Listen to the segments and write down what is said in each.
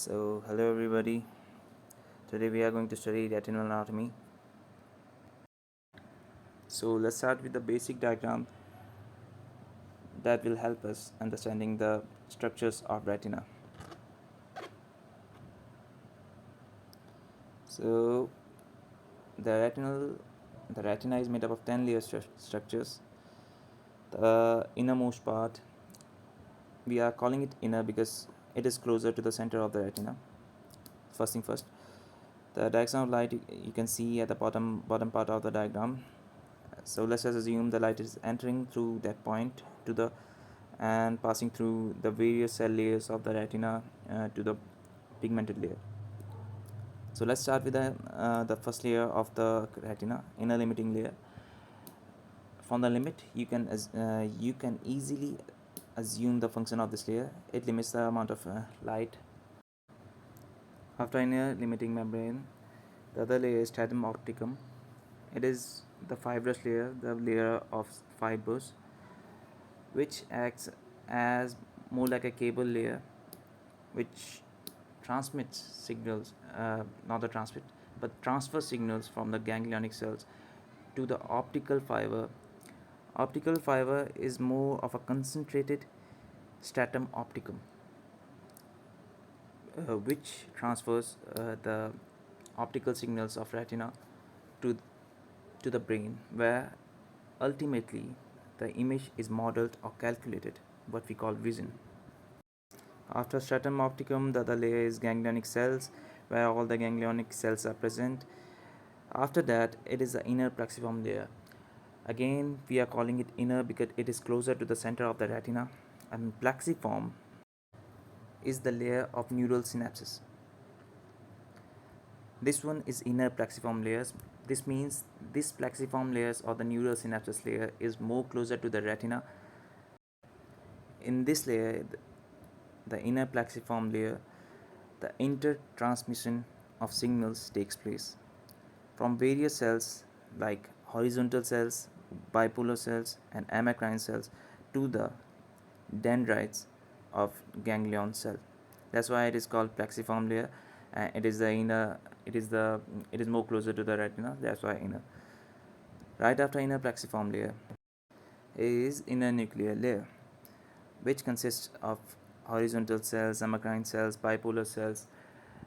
Hello everybody. Today we are going to study retinal anatomy. Let's start with the basic diagram that will help us understanding the structures of retina. So, the retina is made up of 10 layer structures. The innermost part, we are calling it inner because it is closer to the center of the retina. First thing first, the direction of light you can see at the bottom part of the diagram. So let's just assume the light is entering through that point to the and passing through the various cell layers of the retina to the pigmented layer. So let's start with the first layer of the retina, inner limiting layer. From the limit, you can easily assume the function of this layer. It limits the amount of light. After inner limiting membrane, the other layer is stratum opticum. It is the fibrous layer, the layer of fibers, which acts as more like a cable layer, which transmits signals, not the transmit, but transfer signals from the ganglionic cells to the optical fiber. Optical fiber is more of a concentrated stratum opticum, which transfers the optical signals of retina to to the brain, where ultimately the image is modeled or calculated, what we call vision. After stratum opticum, the other layer is ganglionic cells, where all the ganglionic cells are present. After that, it is the inner plexiform layer. Again, we are calling it inner because it is closer to the center of the retina, and plexiform is the layer of neural synapses. This one is inner plexiform layers. This means this plexiform layers or the neural synapses layer is more closer to the retina. In this layer, the inner plexiform layer, the intertransmission of signals takes place from various cells like horizontal cells, bipolar cells, and amacrine cells to the dendrites of ganglion cell. That's why it is called plexiform layer. It is the inner. It is more closer to the retina. That's why inner. Right after inner plexiform layer is inner nuclear layer, which consists of horizontal cells, amacrine cells, bipolar cells,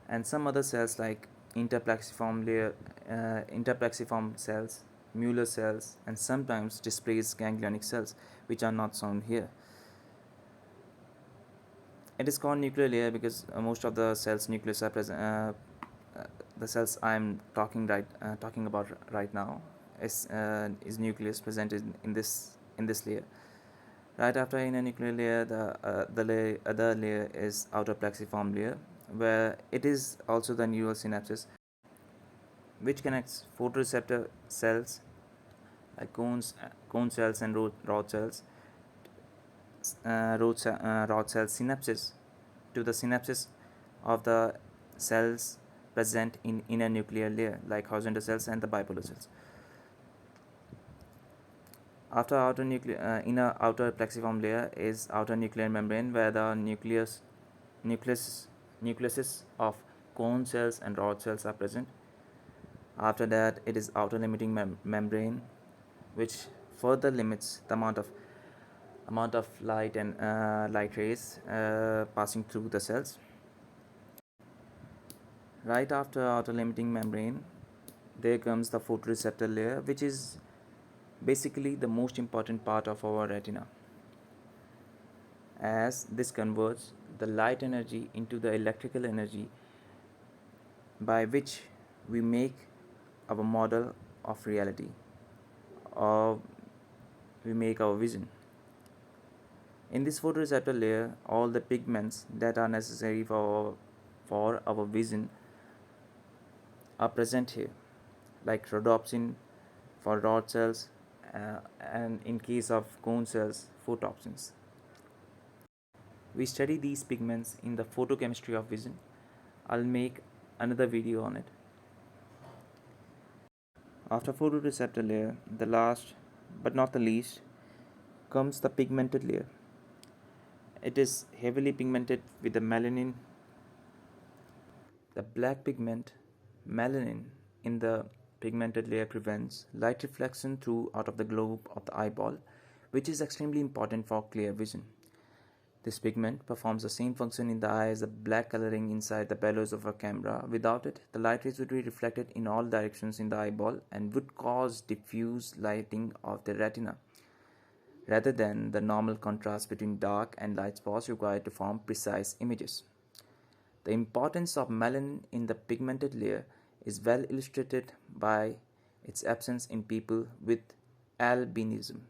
and some other cells like interplexiform layer, interplexiform cells, Mueller cells, and sometimes displaced ganglionic cells, which are not shown here. It is called nuclear layer because most of the cells nucleus are present. The cells I'm talking about right now is nucleus present in this layer. Right after inner nuclear layer, the other layer is outer plexiform layer, where it is also the neural synapses, which connects photoreceptor cells like cone cells and rod cells, rod cell synapses to the synapses of the cells present in inner nuclear layer like horizontal cells and the bipolar cells. After inner outer plexiform layer is outer nuclear membrane, where the nucleus nucleuses of cone cells and rod cells are present. After that, it is outer limiting membrane, which further limits the amount of light and light rays passing through the cells. Right after outer limiting membrane, there comes the photoreceptor layer, which is basically the most important part of our retina, as this converts the light energy into the electrical energy by which we make our model of reality, or we make our vision. In this photoreceptor layer, all the pigments that are necessary for our vision are present here, like rhodopsin for rod cells, and in case of cone cells, photopsins. We study these pigments in the photochemistry of vision. I'll make another video on it. After photoreceptor layer, the last but not the least comes the pigmented layer. It is heavily pigmented with the melanin The black pigment, melanin, in the pigmented layer prevents light reflection through out of the globe of the eyeball, which is extremely important for clear vision. This pigment performs the same function in the eye as the black coloring inside the bellows of a camera. Without it, the light rays would be reflected in all directions in the eyeball and would cause diffuse lighting of the retina, rather than the normal contrast between dark and light spots required to form precise images. The importance of melanin in the pigmented layer is well illustrated by its absence in people with albinism,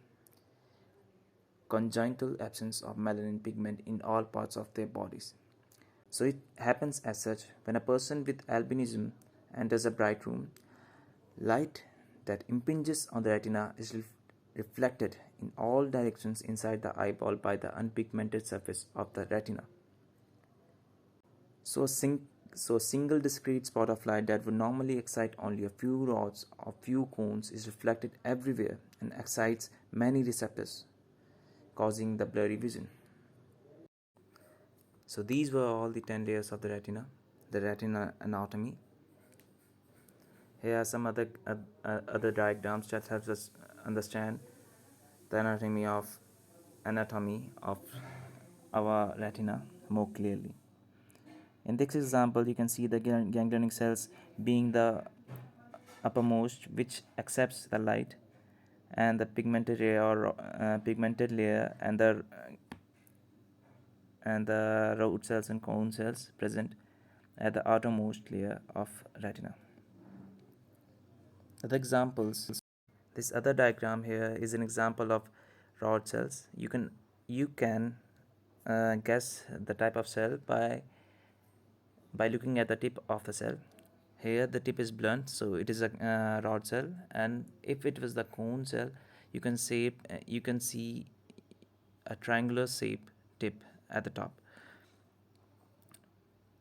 congenital absence of melanin pigment in all parts of their bodies. So it happens as such when a person with albinism enters a bright room, light that impinges on the retina is reflected in all directions inside the eyeball by the unpigmented surface of the retina. So a single discrete spot of light that would normally excite only a few rods or few cones is reflected everywhere and excites many receptors, causing the blurry vision. So these were all the 10 layers of the retina anatomy. Here are some other diagrams that helps us understand the anatomy of our retina more clearly. In this example, you can see the ganglionic cells being the uppermost, which accepts the light, and the pigmented layer and the root cells and cone cells present at the outermost layer of retina. Other examples. This other diagram here is an example of rod cells. You can guess the type of cell by looking at the tip of the cell. Here the tip is blunt, so it is a rod cell, and if it was the cone cell, you can see a triangular shape tip at the top.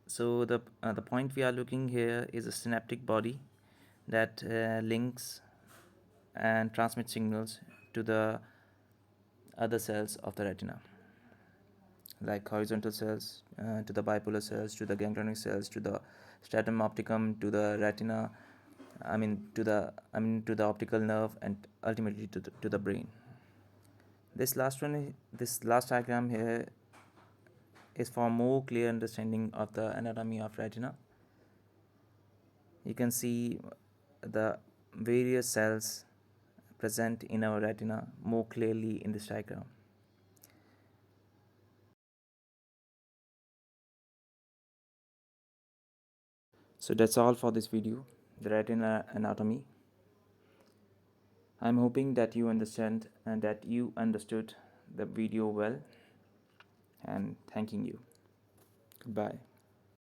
So the point we are looking here is a synaptic body that links and transmits signals to the other cells of the retina, like horizontal cells to the bipolar cells, to the ganglionic cells, to the stratum opticum, to the retina. To the optical nerve, and ultimately to the brain. This last diagram here is for more clear understanding of the anatomy of retina. You can see the various cells present in our retina more clearly in this diagram. So that's all for this video, the retina anatomy. I'm hoping that you understand and that you understood the video well, and thanking you. Goodbye.